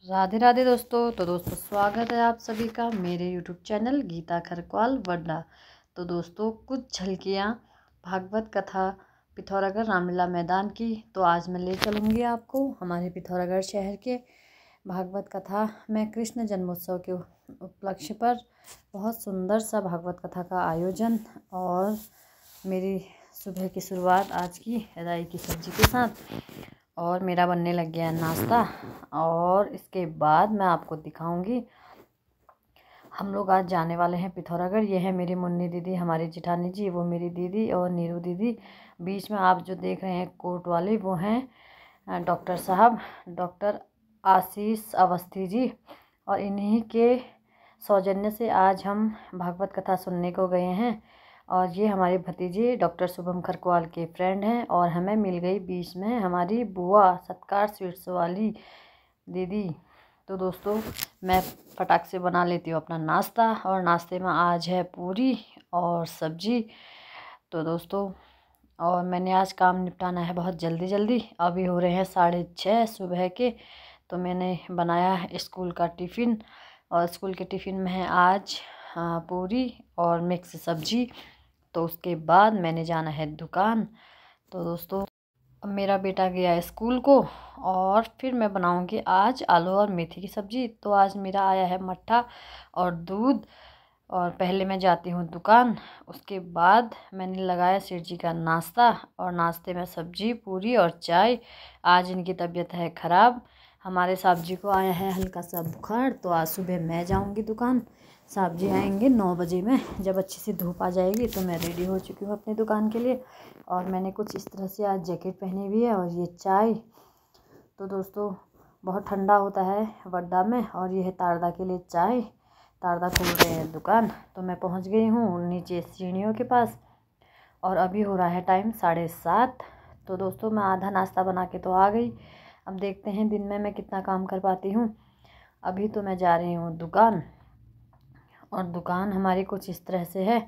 राधे राधे दोस्तों। तो दोस्तों स्वागत है आप सभी का मेरे यूट्यूब चैनल गीता खरक्वाल वड्डा। तो दोस्तों कुछ झलकियाँ भागवत कथा पिथौरागढ़ रामलीला मैदान की। तो आज मैं ले चलूँगी आपको हमारे पिथौरागढ़ शहर के भागवत कथा में कृष्ण जन्मोत्सव के उपलक्ष्य पर बहुत सुंदर सा भागवत कथा का आयोजन। और मेरी सुबह की शुरुआत आज की राई की सब्ज़ी के साथ और मेरा बनने लग गया नाश्ता। और इसके बाद मैं आपको दिखाऊंगी हम लोग आज जाने वाले हैं पिथौरागढ़। ये है मेरी मुन्नी दीदी, हमारी जिठानी जी, वो मेरी दीदी और नीरू दीदी। बीच में आप जो देख रहे हैं कोट वाले वो हैं डॉक्टर साहब, डॉक्टर आशीष अवस्थी जी। और इन्हीं के सौजन्य से आज हम भागवत कथा सुनने को गए हैं। और ये हमारे भतीजे डॉक्टर शुभम खरक्वाल के फ्रेंड हैं। और हमें मिल गई बीच में हमारी बुआ सत्कार स्वीट्स वाली दीदी। तो दोस्तों मैं फटाक से बना लेती हूँ अपना नाश्ता। और नाश्ते में आज है पूरी और सब्जी। तो दोस्तों और मैंने आज काम निपटाना है बहुत जल्दी जल्दी। अभी हो रहे हैं 6:30 सुबह के। तो मैंने बनाया स्कूल का टिफ़िन और स्कूल के टिफ़िन में है आज पूरी और मिक्स सब्जी। तो उसके बाद मैंने जाना है दुकान। तो दोस्तों अब मेरा बेटा गया स्कूल को और फिर मैं बनाऊंगी आज आलू और मेथी की सब्ज़ी। तो आज मेरा आया है मट्ठा और दूध। और पहले मैं जाती हूँ दुकान, उसके बाद मैंने लगाया सेठ जी का नाश्ता। और नाश्ते में सब्जी पूरी और चाय। आज इनकी तबीयत है ख़राब, हमारे साहब जी को आया है हल्का सा बुखार। तो आज सुबह मैं जाऊँगी दुकान, साहब जी आएंगे 9 बजे में। जब अच्छी सी धूप आ जाएगी तो मैं रेडी हो चुकी हूँ अपनी दुकान के लिए। और मैंने कुछ इस तरह से आज जैकेट पहनी हुई है और ये चाय। तो दोस्तों बहुत ठंडा होता है वड्डा में। और ये है तारदा के लिए चाय, तारदा खोल रहे हैं दुकान। तो मैं पहुँच गई हूँ नीचे सीढ़ियों के पास और अभी हो रहा है टाइम 7:30। तो दोस्तों मैं आधा नाश्ता बना के तो आ गई। अब देखते हैं दिन में मैं कितना काम कर पाती हूँ। अभी तो मैं जा रही हूँ दुकान और दुकान हमारी कुछ इस तरह से है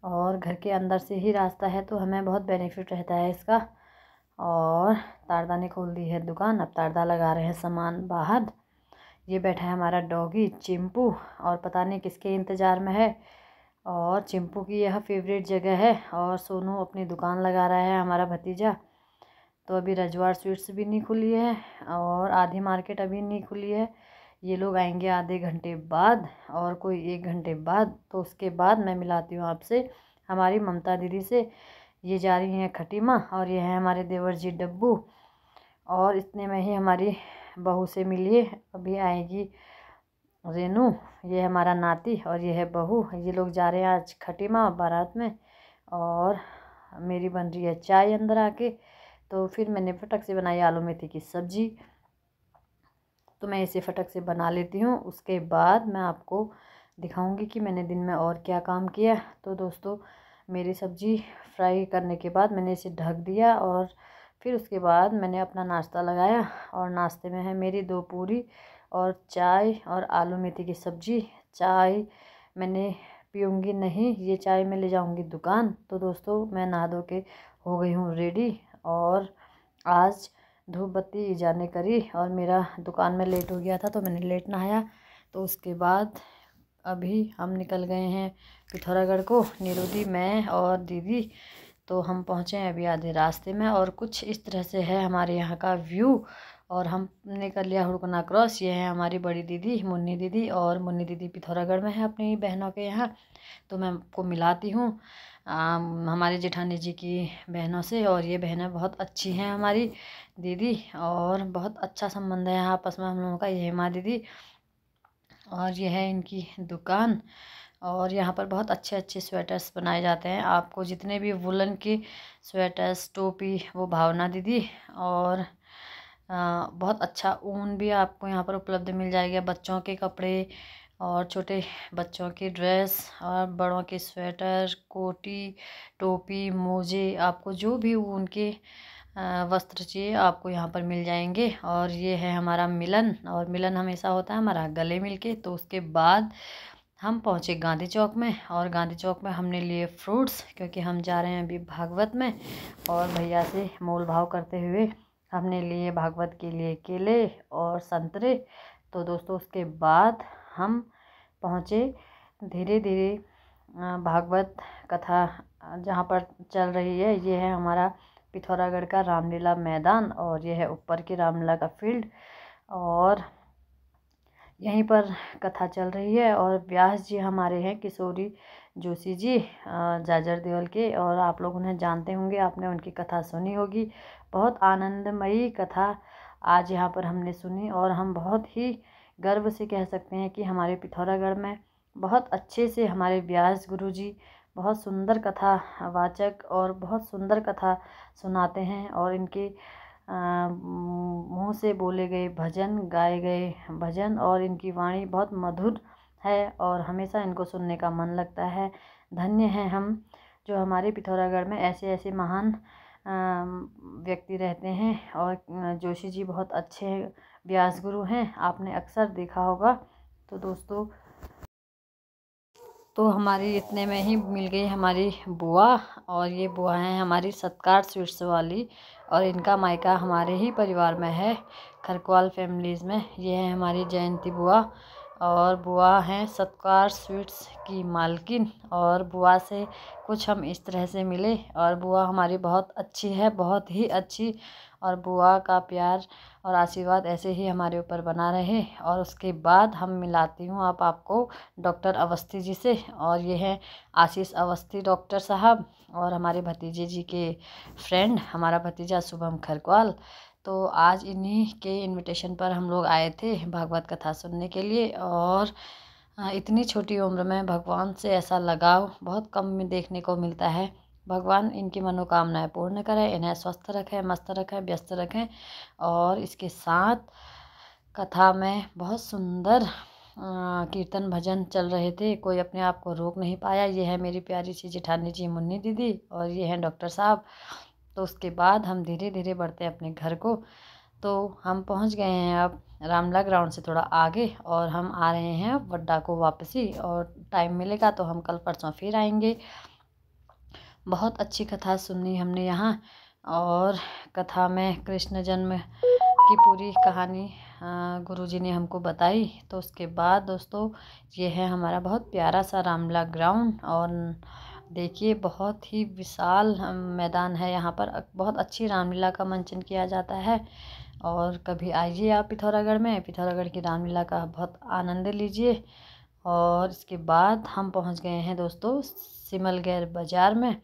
और घर के अंदर से ही रास्ता है तो हमें बहुत बेनिफिट रहता है इसका। और तारदा ने खोल दी है दुकान। अब तारदा लगा रहे हैं सामान बाहर। ये बैठा है हमारा डॉगी चिंपू और पता नहीं किसके इंतज़ार में है। और चिंपू की यह फेवरेट जगह है। और सोनू अपनी दुकान लगा रहा है हमारा भतीजा। तो अभी रजवाड़ स्वीट्स भी नहीं खुली है और आधी मार्केट अभी नहीं खुली है। ये लोग आएंगे आधे घंटे बाद और कोई 1 घंटे बाद। तो उसके बाद मैं मिलाती हूँ आपसे हमारी ममता दीदी से। ये जा रही हैं खटीमा और ये है हमारे देवर जी डब्बू। और इतने में ही हमारी बहू से मिलिए, अभी आएगी रेनू। ये हमारा नाती और ये है बहू। ये लोग जा रहे हैं आज खटीमा बारात में। और मेरी बन रही है चाय अंदर आके। तो फिर मैंने फटक से बनाई आलू मेथी की सब्ज़ी। तो मैं इसे फटक से बना लेती हूँ, उसके बाद मैं आपको दिखाऊंगी कि मैंने दिन में और क्या काम किया। तो दोस्तों मेरी सब्ज़ी फ्राई करने के बाद मैंने इसे ढक दिया और फिर उसके बाद मैंने अपना नाश्ता लगाया। और नाश्ते में है मेरी 2 पूरी और चाय और आलू मेथी की सब्ज़ी। चाय मैंने पीऊँगी नहीं, ये चाय मैं ले जाऊँगी दुकान। तो दोस्तों मैं नहा धो के हो गई हूँ रेडी। और आज धूप बत्ती जाने करी और मेरा दुकान में लेट हो गया था तो मैंने लेट नहाया। तो उसके बाद अभी हम निकल गए हैं पिथौरागढ़ को, नीरू मैं और दीदी। तो हम पहुँचे हैं अभी आधे रास्ते में और कुछ इस तरह से है हमारे यहाँ का व्यू। और हमने कर लिया हुड़कना क्रॉस। ये है हमारी बड़ी दीदी मुन्नी दीदी और मुन्नी दीदी पिथौरागढ़ में है अपनी बहनों के यहाँ। तो मैं आपको मिलाती हूँ हमारे जेठानी जी की बहनों से। और ये बहनें बहुत अच्छी हैं हमारी दीदी और बहुत अच्छा संबंध है आपस में हम लोगों का। ये है माँ दीदी और ये है इनकी दुकान। और यहाँ पर बहुत अच्छे अच्छे स्वेटर्स बनाए जाते हैं। आपको जितने भी वुलन के स्वेटर्स टोपी वो भावना दीदी। और बहुत अच्छा ऊन भी आपको यहाँ पर उपलब्ध मिल जाएगा। बच्चों के कपड़े और छोटे बच्चों की ड्रेस और बड़ों के स्वेटर कोटी टोपी मोजे, आपको जो भी ऊन के वस्त्र चाहिए आपको यहाँ पर मिल जाएंगे। और ये है हमारा मिलन। और मिलन हमेशा होता है हमारा गले मिल के। तो उसके बाद हम पहुँचे गांधी चौक में और गांधी चौक में हमने लिए फ्रूट्स क्योंकि हम जा रहे हैं अभी भागवत में। और भैया से मोल भाव करते हुए हमने लिए भागवत के लिए केले और संतरे। तो दोस्तों उसके बाद हम पहुँचे धीरे धीरे भागवत कथा जहाँ पर चल रही है। ये है हमारा पिथौरागढ़ का रामलीला मैदान और ये है ऊपर की रामलीला का फील्ड और यहीं पर कथा चल रही है। और व्यास जी हमारे हैं किशोरी जोशी जी जाजर देवल के, और आप लोग उन्हें जानते होंगे, आपने उनकी कथा सुनी होगी। बहुत आनंदमयी कथा आज यहाँ पर हमने सुनी और हम बहुत ही गर्व से कह सकते हैं कि हमारे पिथौरागढ़ में बहुत अच्छे से हमारे व्यास गुरु जी बहुत सुंदर कथा वाचक और बहुत सुंदर कथा सुनाते हैं। और इनके मुँह से बोले गए भजन, गाए गए भजन और इनकी वाणी बहुत मधुर है और हमेशा इनको सुनने का मन लगता है। धन्य हैं हम जो हमारे पिथौरागढ़ में ऐसे ऐसे महान व्यक्ति रहते हैं। और जोशी जी बहुत अच्छे व्यास गुरु हैं, आपने अक्सर देखा होगा। तो दोस्तों तो हमारी इतने में ही मिल गई हमारी बुआ, और ये बुआ हैं हमारी सत्कार स्वीट्स वाली, और इनका मायका हमारे ही परिवार में है, खरकवाल फैमिलीज़ में। ये है हमारी जयंती बुआ, और बुआ हैं सत्कार स्वीट्स की मालकिन। और बुआ से कुछ हम इस तरह से मिले, और बुआ हमारी बहुत अच्छी है, बहुत ही अच्छी। और बुआ का प्यार और आशीर्वाद ऐसे ही हमारे ऊपर बना रहे। और उसके बाद हम मिलाती हूँ आपको डॉक्टर अवस्थी जी से, और ये हैं आशीष अवस्थी डॉक्टर साहब, और हमारे भतीजे जी के फ्रेंड हमारा भतीजा शुभम खरकवाल। तो आज इन्हीं के इनविटेशन पर हम लोग आए थे भागवत कथा सुनने के लिए। और इतनी छोटी उम्र में भगवान से ऐसा लगाव बहुत कम में देखने को मिलता है। भगवान इनकी मनोकामनाएं पूर्ण करें, इन्हें स्वस्थ रखें, मस्त रखें, व्यस्त रखें। और इसके साथ कथा में बहुत सुंदर कीर्तन भजन चल रहे थे, कोई अपने आप को रोक नहीं पाया। ये है मेरी प्यारी सी जेठानी जी मुन्नी दीदी, और ये हैं डॉक्टर साहब। तो उसके बाद हम धीरे धीरे बढ़ते हैं अपने घर को। तो हम पहुंच गए हैं अब रामला ग्राउंड से थोड़ा आगे, और हम आ रहे हैं वड्डा को वापसी। और टाइम मिलेगा तो हम कल परसों फिर आएंगे। बहुत अच्छी कथा सुनी हमने यहाँ, और कथा में कृष्ण जन्म की पूरी कहानी गुरुजी ने हमको बताई। तो उसके बाद दोस्तों ये है हमारा बहुत प्यारा सा रामला ग्राउंड, और देखिए बहुत ही विशाल मैदान है। यहाँ पर बहुत अच्छी रामलीला का मंचन किया जाता है। और कभी आइए आप पिथौरागढ़ में, पिथौरागढ़ की रामलीला का बहुत आनंद लीजिए। और इसके बाद हम पहुँच गए हैं दोस्तों सिमलगैर बाज़ार में।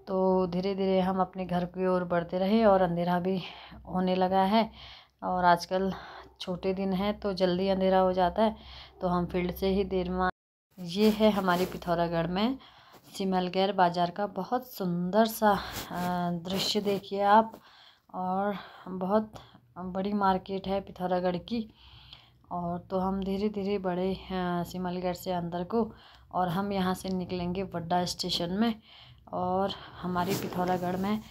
तो धीरे धीरे हम अपने घर की ओर बढ़ते रहे, और अंधेरा भी होने लगा है। और आजकल छोटे दिन हैं तो जल्दी अंधेरा हो जाता है, तो हम फील्ड से ही देर में। ये है हमारी पिथौरागढ़ में सिमलगैर बाज़ार का बहुत सुंदर सा दृश्य देखिए आप। और बहुत बड़ी मार्केट है पिथौरागढ़ की। और तो हम धीरे धीरे बढ़े सिमलगढ़ से अंदर को, और हम यहाँ से निकलेंगे वड्डा स्टेशन में। और हमारी पिथौरागढ़ में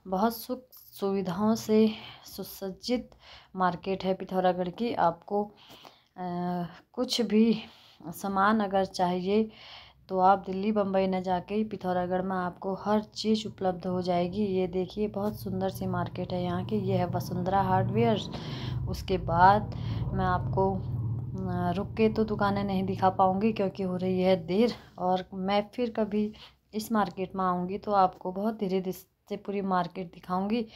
बहुत सुख सुविधाओं से सुसज्जित मार्केट है पिथौरागढ़ की। आपको कुछ भी सामान अगर चाहिए तो आप दिल्ली बम्बई न जाके ही पिथौरागढ़ में आपको हर चीज़ उपलब्ध हो जाएगी। ये देखिए बहुत सुंदर सी मार्केट है यहाँ की। ये है वसुंधरा हार्डवेयर। उसके बाद मैं आपको रुक के तो दुकानें नहीं दिखा पाऊँगी क्योंकि हो रही है देर, और मैं फिर कभी इस मार्केट में आऊँगी तो आपको बहुत धीरे धीरे से पूरी मार्केट दिखाऊँगी।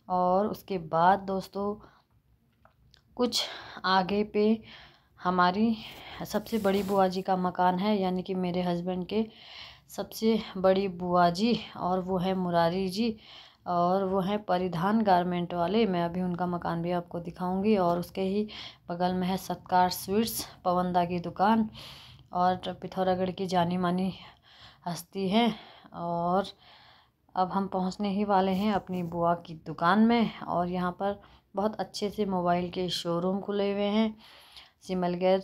और उसके बाद दोस्तों कुछ आगे पे हमारी सबसे बड़ी बुआ जी का मकान है, यानी कि मेरे हस्बैंड के सबसे बड़ी बुआ जी, और वो है मुरारी जी, और वो है परिधान गारमेंट वाले। मैं अभी उनका मकान भी आपको दिखाऊंगी। और उसके ही बगल में है सत्कार स्वीट्स पवनदा की दुकान, और पिथौरागढ़ की जानी मानी हस्ती है। और अब हम पहुंचने ही वाले हैं अपनी बुआ की दुकान में। और यहाँ पर बहुत अच्छे से मोबाइल के शोरूम खुले हुए हैं। सिमलगैर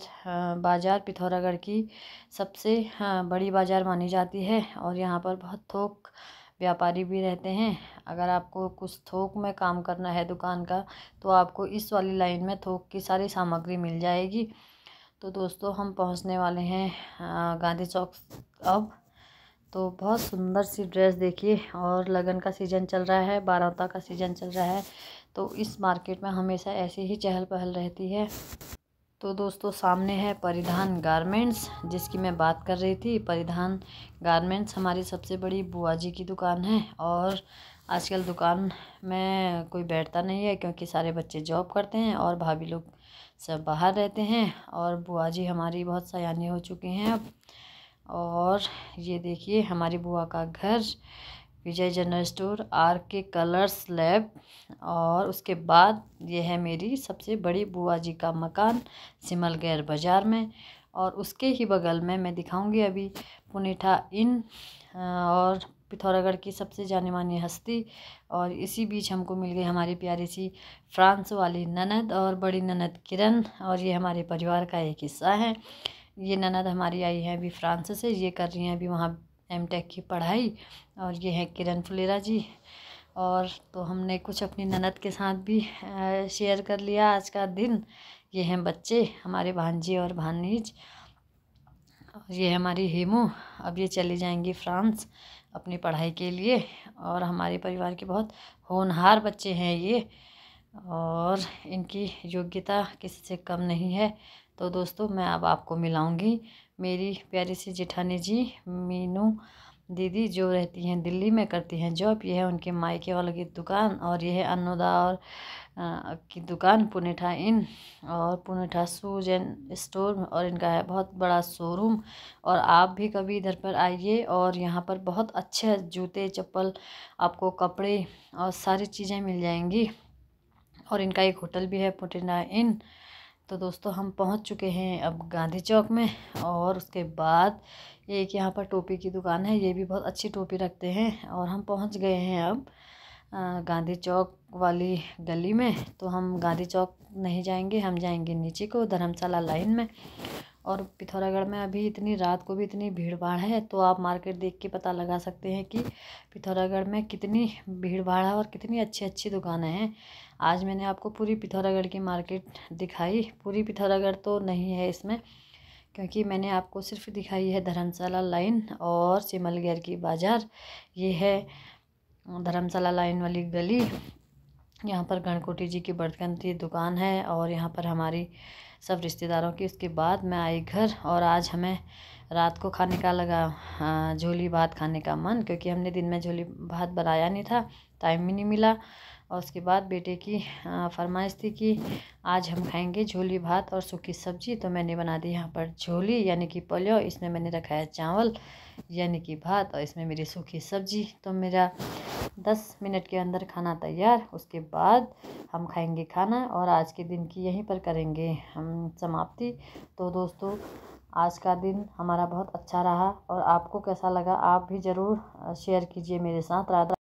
बाज़ार पिथौरागढ़ की सबसे बड़ी बाज़ार मानी जाती है, और यहाँ पर बहुत थोक व्यापारी भी रहते हैं। अगर आपको कुछ थोक में काम करना है दुकान का, तो आपको इस वाली लाइन में थोक की सारी सामग्री मिल जाएगी। तो दोस्तों हम पहुंचने वाले हैं गांधी चौक अब। तो बहुत सुंदर सी ड्रेस देखिए, और लगन का सीज़न चल रहा है, बाराता का सीज़न चल रहा है, तो इस मार्केट में हमेशा ऐसी ही चहल पहल रहती है। तो दोस्तों सामने है परिधान गारमेंट्स, जिसकी मैं बात कर रही थी। परिधान गारमेंट्स हमारी सबसे बड़ी बुआ जी की दुकान है और आजकल दुकान में कोई बैठता नहीं है क्योंकि सारे बच्चे जॉब करते हैं और भाभी लोग सब बाहर रहते हैं और बुआ जी हमारी बहुत सयानी हो चुकी हैं अब। और ये देखिए हमारी बुआ का घर, विजय जनरल स्टोर, आर के कलर्स लैब। और उसके बाद ये है मेरी सबसे बड़ी बुआ जी का मकान सिमलगैर बाज़ार में। और उसके ही बगल में मैं दिखाऊंगी अभी पुनेठा इन और पिथौरागढ़ की सबसे जानी मानी हस्ती। और इसी बीच हमको मिल गई हमारी प्यारी सी फ्रांस वाली ननद और बड़ी ननद किरण। और ये हमारे परिवार का एक हिस्सा है। ये ननद हमारी आई है अभी फ्रांस से, ये कर रही हैं अभी वहाँ एमटेक की पढ़ाई। और ये है किरण फुलेरा जी। और तो हमने कुछ अपनी ननद के साथ भी शेयर कर लिया आज का दिन। ये हैं बच्चे हमारे भांजी और भानीज। और ये हमारी हेमू, अब ये चली जाएंगी फ्रांस अपनी पढ़ाई के लिए। और हमारे परिवार के बहुत होनहार बच्चे हैं ये और इनकी योग्यता किसी से कम नहीं है। तो दोस्तों मैं अब आपको मिलाऊंगी मेरी प्यारी सी जेठानी जी मीनू दीदी, जो रहती हैं दिल्ली में, करती हैं जॉब। ये है उनके मायके वालों की दुकान। और ये है अन्नोदा और की दुकान पुनेठा इन और पुनेठा शूज एंड स्टोर। और इनका है बहुत बड़ा शोरूम। और आप भी कभी इधर पर आइए और यहाँ पर बहुत अच्छे जूते चप्पल, आपको कपड़े और सारी चीज़ें मिल जाएंगी। और इनका एक होटल भी है पुनेठा इन। तो दोस्तों हम पहुंच चुके हैं अब गांधी चौक में। और उसके बाद एक यहाँ पर टोपी की दुकान है, ये भी बहुत अच्छी टोपी रखते हैं। और हम पहुंच गए हैं अब गांधी चौक वाली गली में। तो हम गांधी चौक नहीं जाएंगे, हम जाएंगे नीचे को धर्मशाला लाइन में। और पिथौरागढ़ में अभी इतनी रात को भी इतनी भीड़ भाड़ है, तो आप मार्केट देख के पता लगा सकते हैं कि पिथौरागढ़ में कितनी भीड़ भाड़ है और कितनी अच्छी अच्छी दुकानें हैं। आज मैंने आपको पूरी पिथौरागढ़ की मार्केट दिखाई। पूरी पिथौरागढ़ तो नहीं है इसमें, क्योंकि मैंने आपको सिर्फ दिखाई है धर्मशाला लाइन और सिमलगैर की बाज़ार। ये है धर्मशाला लाइन वाली गली। यहाँ पर गणकोटी जी की बर्तन की दुकान है और यहाँ पर हमारी सब रिश्तेदारों की। उसके बाद मैं आई घर और आज हमें रात को खाने का लगा झोली भात खाने का मन, क्योंकि हमने दिन में झोली भात बनाया नहीं था, टाइम भी नहीं मिला। और उसके बाद बेटे की फरमाइश थी कि आज हम खाएंगे झोली भात और सूखी सब्जी। तो मैंने बना दी यहाँ पर झोली यानी कि पुलाव, इसमें मैंने रखा है चावल यानी कि भात और इसमें मेरी सूखी सब्जी। तो मेरा 10 मिनट के अंदर खाना तैयार। उसके बाद हम खाएंगे खाना और आज के दिन की यहीं पर करेंगे हम समाप्ति। तो दोस्तों आज का दिन हमारा बहुत अच्छा रहा और आपको कैसा लगा आप भी ज़रूर शेयर कीजिए मेरे साथ। राधा।